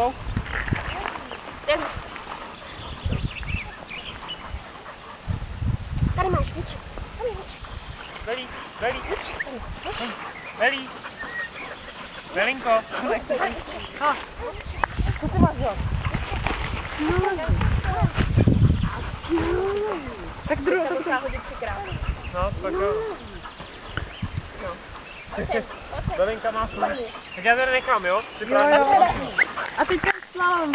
sebou. Tady máš míček. Velí. Velí. Velinko. Co ty máš dělat? Tak druhou to musím hodit 3krát. No, tak jo. Velinka má služ. Tak já tady nechám, jo? A teďka slalom.